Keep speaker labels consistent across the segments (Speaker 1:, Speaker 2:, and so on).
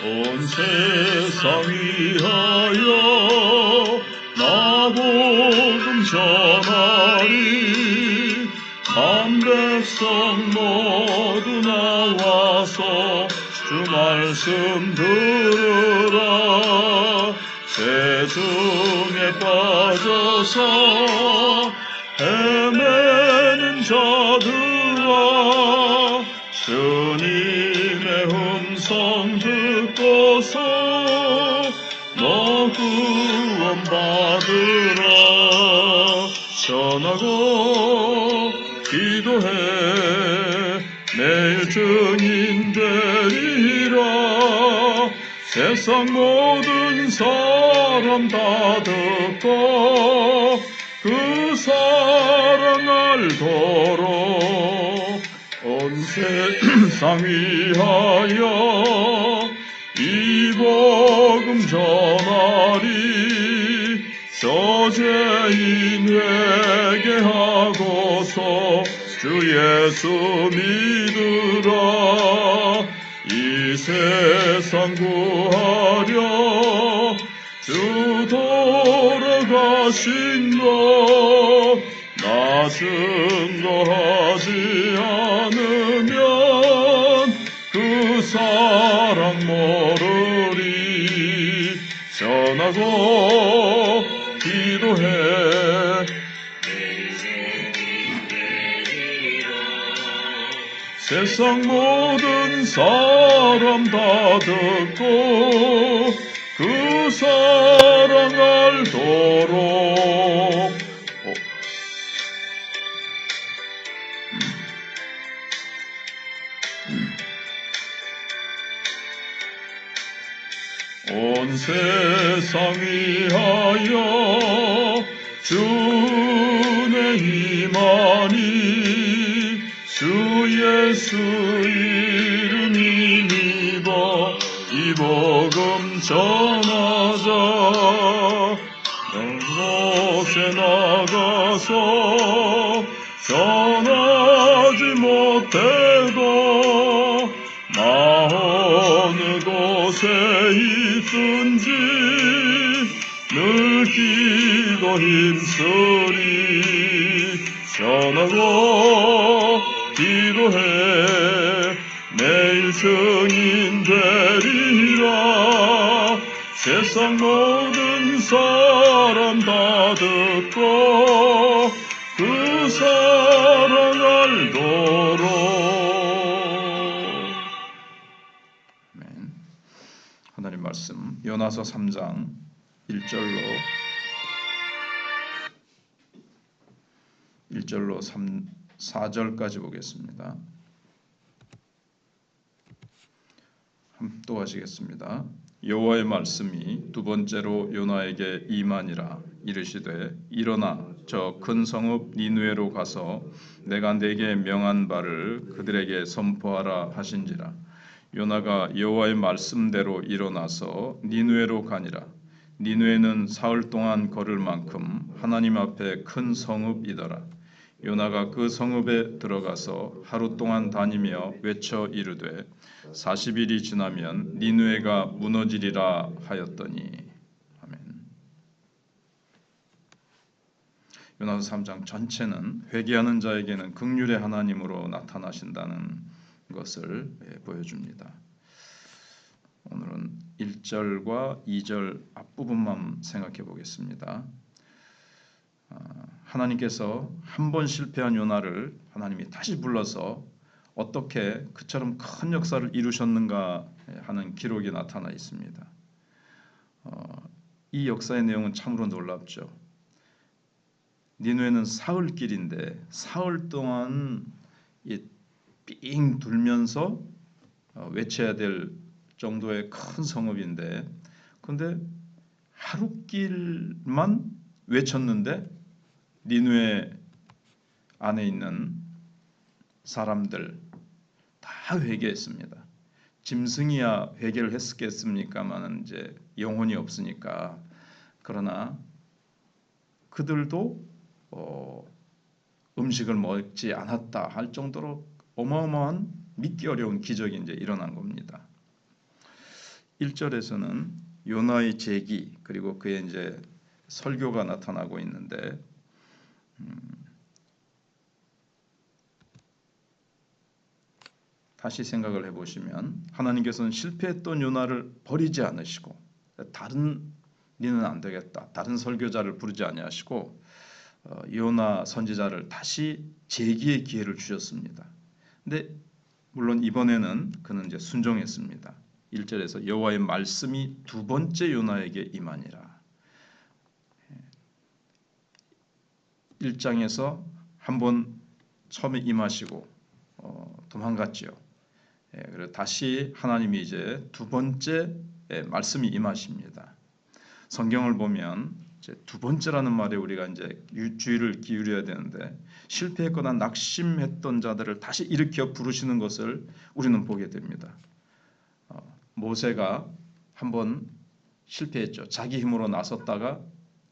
Speaker 1: 온 세상 위하여 나 복음 전하리. 만 백성 모두 나와서 주 말씀 들으라. 세중에 빠져서 헤매는 자들아, 주님의 음성 듣고서 너 구원받으라. 전하고 기도해 매일 증인 되리라. 세상 모든 사람 다 듣고 그 사랑 알도록 온 세상 위하여 이 복음 전하리. 저죄인 회개하고서 주 예수 믿으라. 이 세상 구하려 주 돌아가신 것 나 증거하지 않으면 그 사랑 모르리. 전하고 기도해 세상 모든 사람 다 듣고 그 사랑 알도록. 온 세상 위하여 주의 임하니. 주 예수 이름 힘입어 이 복음 전하자. 온 곳에 나가서 전하지 못해도 나 어느 곳에 있든지 늘 기도 힘쓰리. 전하고 기도해 매일 증인 되리라. 세상 모든 사람 다 듣고 그 사랑 알도록. 아멘. 하나님 말씀 요나서 3장 1절로 4절까지 보겠습니다. 또 하시겠습니다. 여호와의 말씀이 두 번째로 요나에게 임하니라. 이르시되 일어나 저 큰 성읍 니느웨로 가서 내가 네게 명한 바를 그들에게 선포하라 하신지라. 요나가 여호와의 말씀대로 일어나서 니느웨로 가니라. 니느웨는 사흘 동안 걸을 만큼 하나님 앞에 큰 성읍이더라. 요나가 그 성읍에 들어가서 하루 동안 다니며 외쳐 이르되 40일이 지나면 니느웨가 무너지리라 하였더니. 아멘. 요나서 3장 전체는 회개하는 자에게는 긍휼의 하나님으로 나타나신다는 것을 보여줍니다. 오늘은 1절과 2절 앞부분만 생각해 보겠습니다. 하나님께서 한 번 실패한 요나를 하나님이 다시 불러서 어떻게 그처럼 큰 역사를 이루셨는가 하는 기록이 나타나 있습니다. 이 역사의 내용은 참으로 놀랍죠. 니느웨는 사흘길인데 사흘 동안 삥 돌면서 외쳐야 될 정도의 큰 성읍인데, 그런데 하루길만 외쳤는데 니느웨 안에 있는 사람들 다 회개했습니다. 짐승이야 회개를 했겠습니까만은 이제 영혼이 없으니까. 그러나 그들도 음식을 먹지 않았다 할 정도로 어마어마한 믿기 어려운 기적이 이제 일어난 겁니다. 1절에서는 요나의 제기 그리고 그의 이제 설교가 나타나고 있는데 다시 생각을 해보시면 하나님께서는 실패했던 요나를 버리지 않으시고 다른 니는 안 되겠다. 다른 설교자를 부르지 아니하시고 요나 선지자를 다시 재기의 기회를 주셨습니다. 근데 물론 이번에는 그는 이제 순종했습니다. 1절에서 여호와의 말씀이 두 번째 요나에게 임하니라. 1장에서 한번 처음에 임하시고 도망갔지요. 그리고 다시 하나님이 이제 두 번째 말씀이 임하십니다. 성경을 보면 이제 두 번째라는 말에 우리가 이제 주의를 기울여야 되는데 실패했거나 낙심했던 자들을 다시 일으켜 부르시는 것을 우리는 보게 됩니다. 모세가 한번 실패했죠. 자기 힘으로 나섰다가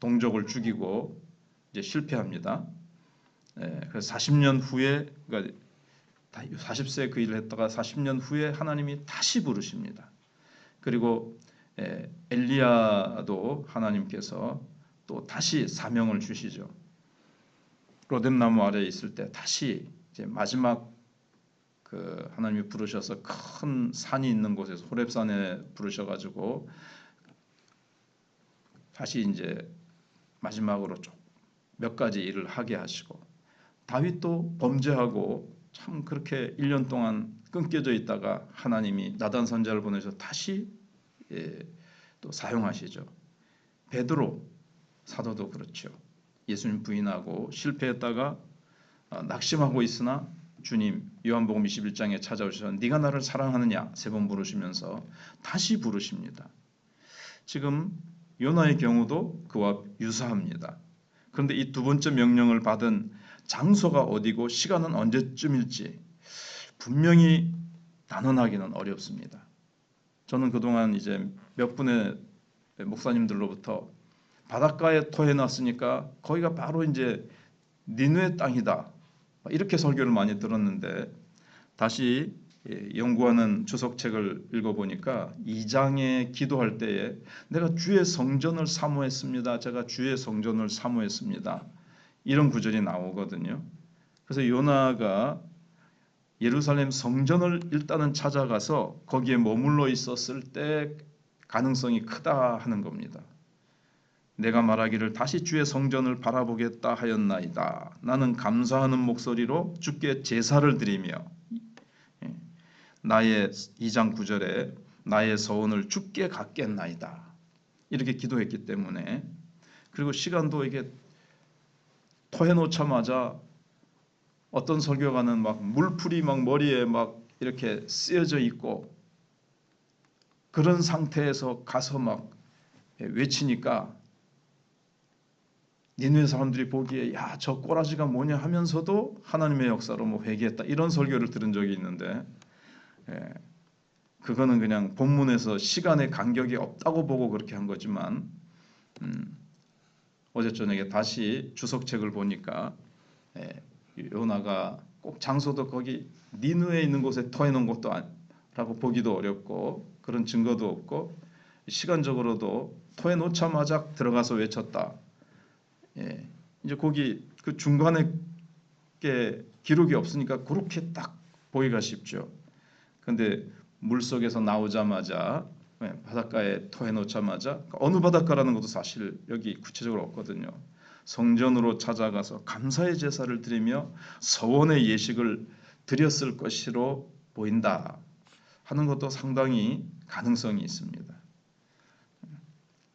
Speaker 1: 동족을 죽이고 이제 실패합니다. 그래서 40년 후에 그러니까 40세 그 일을 했다가 40년 후에 하나님이 다시 부르십니다. 그리고 엘리야도 하나님께서 또 다시 사명을 주시죠. 로뎀나무 아래에 있을 때 다시 이제 마지막 그 하나님이 부르셔서 큰 산이 있는 곳에서 호렙산에 부르셔가지고 다시 이제 마지막으로 몇 가지 일을 하게 하시고 다윗도 범죄하고 참 그렇게 1년 동안 끊겨져 있다가 하나님이 나단 선지자를 보내셔서 다시 또 사용하시죠. 베드로 사도도 그렇죠. 예수님 부인하고 실패했다가 낙심하고 있으나 주님 요한복음 21장에 찾아오셔서 네가 나를 사랑하느냐 3번 부르시면서 다시 부르십니다. 지금 요나의 경우도 그와 유사합니다. 그런데 이 두 번째 명령을 받은 장소가 어디고 시간은 언제쯤일지 분명히 단언하기는 어렵습니다. 저는 그동안 이제 몇 분의 목사님들로부터 바닷가에 토해놨으니까 거기가 바로 이제 니느웨 땅이다 이렇게 설교를 많이 들었는데 다시 연구하는 주석책을 읽어보니까 2장에 기도할 때에 내가 주의 성전을 사모했습니다. 제가 주의 성전을 사모했습니다. 이런 구절이 나오거든요. 그래서 요나가 예루살렘 성전을 일단은 찾아가서 거기에 머물러 있었을 때 가능성이 크다 하는 겁니다. 내가 말하기를 다시 주의 성전을 바라보겠다 하였나이다. 나는 감사하는 목소리로 주께 제사를 드리며 나의 2장 9절에 나의 서원을 주께 갖겠나이다. 이렇게 기도했기 때문에 그리고 시간도 이게 토해놓자마자 어떤 설교가는 막 물풀이 막 머리에 막 이렇게 쓰여져 있고 그런 상태에서 가서 막 외치니까 니느웨 사람들이 보기에 야, 저 꼬라지가 뭐냐 하면서도 하나님의 역사로 뭐 회개했다 이런 설교를 들은 적이 있는데 그거는 그냥 본문에서 시간의 간격이 없다고 보고 그렇게 한 거지만 어제 저녁에 다시 주석책을 보니까 요나가 꼭 장소도 거기 니느웨에 있는 곳에 터해놓은 것도 라고 보기도 어렵고 그런 증거도 없고 시간적으로도 터해놓자마자 들어가서 외쳤다. 이제 거기 그 중간에 게 기록이 없으니까 그렇게 딱 보기가 쉽죠. 그런데 물속에서 나오자마자 바닷가에 터해놓자마자 어느 바닷가라는 것도 사실 여기 구체적으로 없거든요. 성전으로 찾아가서 감사의 제사를 드리며 서원의 예식을 드렸을 것으로 보인다 하는 것도 상당히 가능성이 있습니다.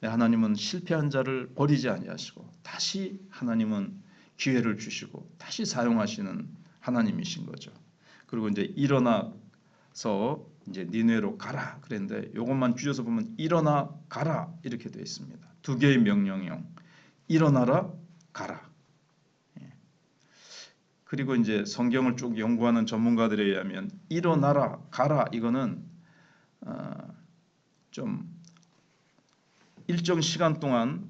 Speaker 1: 하나님은 실패한 자를 버리지 아니하시고 다시 하나님은 기회를 주시고 다시 사용하시는 하나님이신 거죠. 그리고 이제 일어나서 이제 니느웨로 가라 그랬는데 이것만 줄여서 보면 일어나 가라 이렇게 되어 있습니다. 두 개의 명령형 일어나라 가라. 그리고 이제 성경을 쭉 연구하는 전문가들에 의하면 일어나라 가라 이거는 좀 일정 시간 동안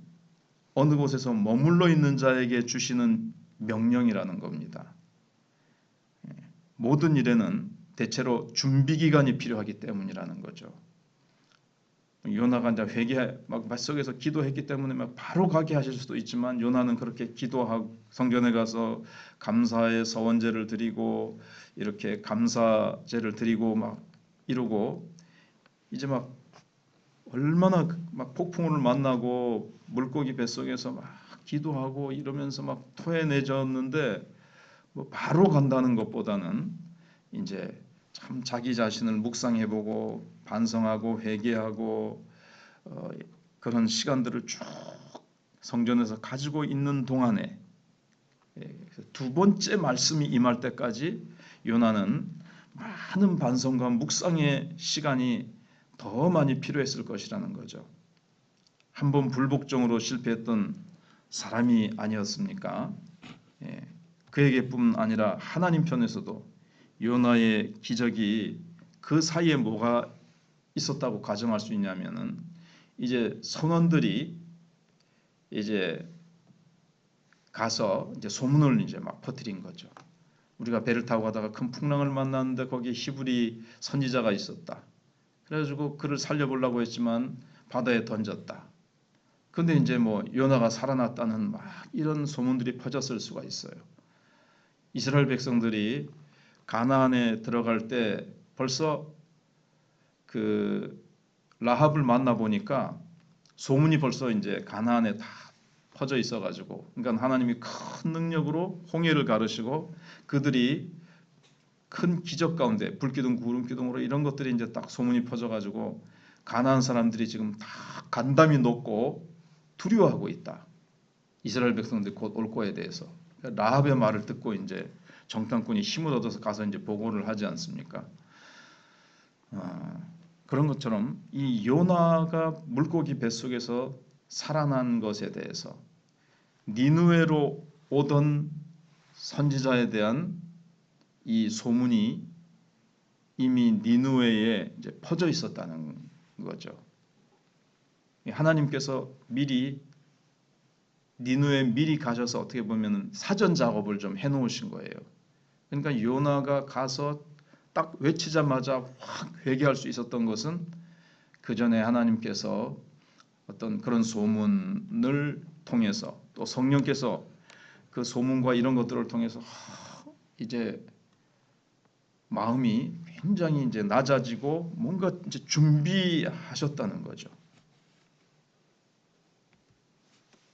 Speaker 1: 어느 곳에서 머물러 있는 자에게 주시는 명령이라는 겁니다. 모든 일에는 대체로 준비 기간이 필요하기 때문이라는 거죠. 요나가 이제 회개 막 뱃속에서 기도했기 때문에 막 바로 가게 하실 수도 있지만 요나는 그렇게 기도하고 성전에 가서 감사의 서원제를 드리고 이렇게 감사제를 드리고 막 이러고 이제 막 얼마나 막 폭풍우를 만나고 물고기 뱃속에서 막 기도하고 이러면서 막 토해내졌는데 뭐 바로 간다는 것보다는 이제 참 자기 자신을 묵상해보고 반성하고 회개하고 그런 시간들을 쭉 성전에서 가지고 있는 동안에 두 번째 말씀이 임할 때까지 요나는 많은 반성과 묵상의 시간이 더 많이 필요했을 것이라는 거죠. 한번 불복종으로 실패했던 사람이 아니었습니까? 그에게뿐 아니라 하나님 편에서도 요나의 기적이 그 사이에 뭐가 있었다고 가정할 수 있냐면은 이제 선원들이 이제 가서 이제 소문을 이제 막 퍼뜨린 거죠. 우리가 배를 타고 가다가 큰 풍랑을 만났는데 거기에 히브리 선지자가 있었다. 그래가지고 그를 살려보려고 했지만 바다에 던졌다. 근데 이제 뭐 요나가 살아났다는 막 이런 소문들이 퍼졌을 수가 있어요. 이스라엘 백성들이 가나안에 들어갈 때 벌써 그 라합을 만나 보니까 소문이 벌써 이제 가나안에 다 퍼져 있어가지고, 그러니까 하나님이 큰 능력으로 홍해를 가르시고 그들이 큰 기적 가운데 불기둥 구름기둥으로 이런 것들이 이제 딱 소문이 퍼져가지고 가나안 사람들이 지금 다 간담이 높고 두려워하고 있다. 이스라엘 백성들이 곧 올 거에 대해서. 그러니까 라합의 말을 듣고 이제 정탐꾼이 힘을 얻어서 가서 이제 보고를 하지 않습니까? 그런 것처럼 이 요나가 물고기 뱃속에서 살아난 것에 대해서 니느웨로 오던 선지자에 대한 이 소문이 이미 니느웨에 이제 퍼져 있었다는 거죠. 하나님께서 미리 니느웨에 미리 가셔서 어떻게 보면 사전 작업을 좀 해놓으신 거예요. 그러니까 요나가 가서 딱 외치자마자 확 회개할 수 있었던 것은 그 전에 하나님께서 어떤 그런 소문을 통해서 또 성령께서 그 소문과 이런 것들을 통해서 이제 마음이 굉장히 이제 낮아지고 뭔가 이제 준비하셨다는 거죠.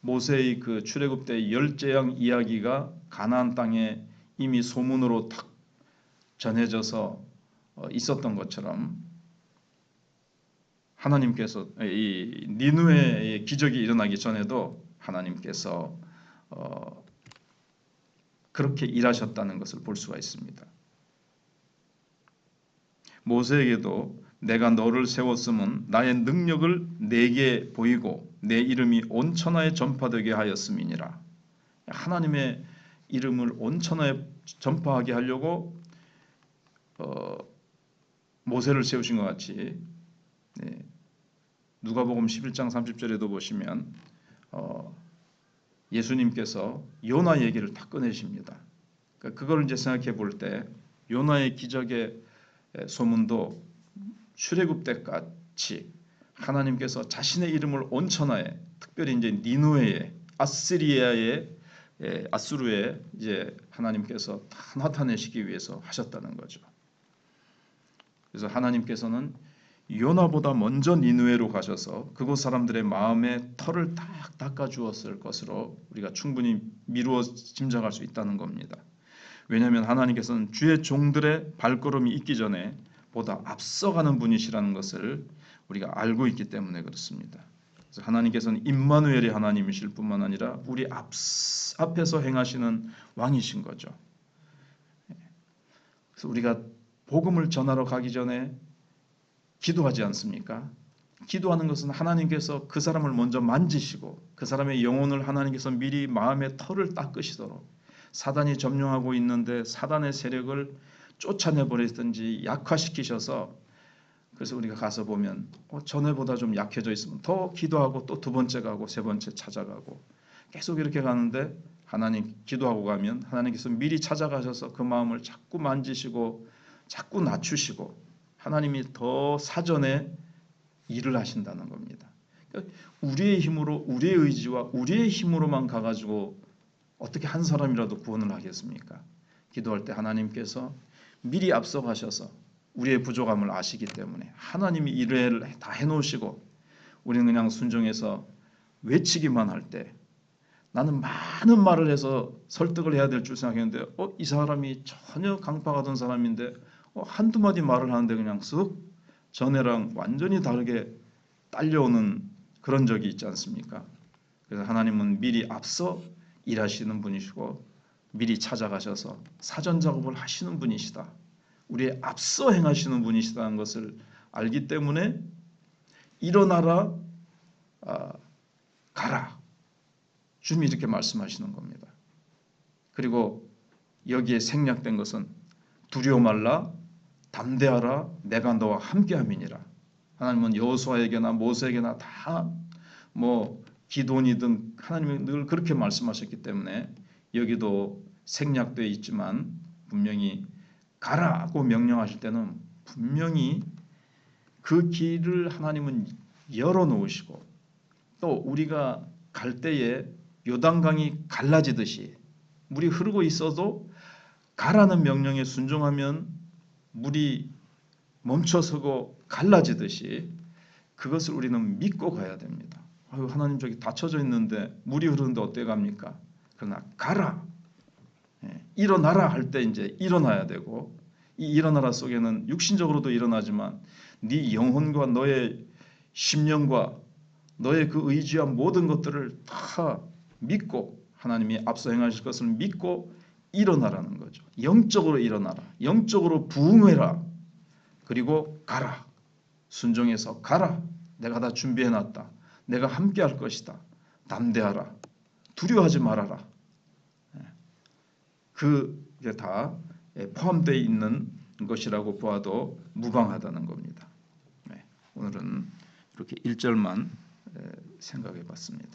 Speaker 1: 모세의 그 출애굽 때 열 재앙 이야기가 가나안 땅에 이미 소문으로 탁 전해져서 있었던 것처럼 하나님께서 이 니느웨의 기적이 일어나기 전에도 하나님께서 그렇게 일하셨다는 것을 볼 수가 있습니다. 모세에게도 내가 너를 세웠음은 나의 능력을 내게 보이고 내 이름이 온 천하에 전파되게 하였음이니라. 하나님의 이름을 온 천하에 전파하게 하려고 모세를 세우신 것 같이 누가복음 11장 30절에도 보시면 예수님께서 요나 얘기를 다 꺼내십니다. 그러니까 그걸 이제 생각해 볼 때 요나의 기적의 소문도 출애굽 때같이 하나님께서 자신의 이름을 온 천하에 특별히 이제 니느웨에 아스리아의 아수르에 이제 하나님께서 다 나타내시기 위해서 하셨다는 거죠. 그래서 하나님께서는 요나보다 먼저 니느웨로 가셔서 그곳 사람들의 마음의 털을 딱 닦아 주었을 것으로 우리가 충분히 미루어 짐작할 수 있다는 겁니다. 왜냐하면 하나님께서는 주의 종들의 발걸음이 있기 전에 보다 앞서가는 분이시라는 것을 우리가 알고 있기 때문에 그렇습니다. 그래서 하나님께서는 임마누엘의 하나님이실 뿐만 아니라 우리 앞에서 행하시는 왕이신 거죠. 그래서 우리가 복음을 전하러 가기 전에 기도하지 않습니까? 기도하는 것은 하나님께서 그 사람을 먼저 만지시고 그 사람의 영혼을 하나님께서 미리 마음의 털을 닦으시도록 사단이 점령하고 있는데 사단의 세력을 쫓아내버리든지 약화시키셔서 그래서 우리가 가서 보면 전에보다 좀 약해져 있으면 더 기도하고 또 두 번째 가고 세 번째 찾아가고 계속 이렇게 가는데 하나님 기도하고 가면 하나님께서 미리 찾아가셔서 그 마음을 자꾸 만지시고 자꾸 낮추시고 하나님이 더 사전에 일을 하신다는 겁니다. 그러니까 우리의 힘으로, 우리의 의지와 우리의 힘으로만 가가지고 어떻게 한 사람이라도 구원을 하겠습니까? 기도할 때 하나님께서 미리 앞서가셔서 우리의 부족함을 아시기 때문에 하나님이 일을 다 해놓으시고 우리는 그냥 순종해서 외치기만 할 때, 나는 많은 말을 해서 설득을 해야 될 줄 생각했는데 이 사람이 전혀 강박하던 사람인데 한두 마디 말을 하는데 그냥 쓱 전에랑 완전히 다르게 딸려오는 그런 적이 있지 않습니까? 그래서 하나님은 미리 앞서 일하시는 분이시고 미리 찾아가셔서 사전 작업을 하시는 분이시다. 우리의 앞서 행하시는 분이시다는 것을 알기 때문에 일어나라, 가라. 주님이 이렇게 말씀하시는 겁니다. 그리고 여기에 생략된 것은 두려워 말라, 담대하라, 내가 너와 함께함이니라. 하나님은 여호수아에게나 모세에게나 다 기도니든 하나님이 늘 그렇게 말씀하셨기 때문에 여기도 생략되어 있지만 분명히 가라고 명령하실 때는 분명히 그 길을 하나님은 열어놓으시고 또 우리가 갈 때에 요단강이 갈라지듯이 물이 흐르고 있어도 가라는 명령에 순종하면 물이 멈춰서고 갈라지듯이 그것을 우리는 믿고 가야 됩니다. 하나님 저기 닫혀져 있는데 물이 흐르는데 어떻게 갑니까? 그러나 가라, 일어나라 할 때 이제 일어나야 되고 이 일어나라 속에는 육신적으로도 일어나지만 네 영혼과 너의 심령과 너의 그 의지와 모든 것들을 다 믿고 하나님이 앞서 행하실 것을 믿고 일어나라는 거죠. 영적으로 일어나라. 영적으로 부응해라. 그리고 가라. 순종해서 가라. 내가 다 준비해놨다. 내가 함께할 것이다. 담대하라. 두려워하지 말아라. 그게 다 포함되어 있는 것이라고 보아도 무방하다는 겁니다. 오늘은 이렇게 1절만 생각해 봤습니다.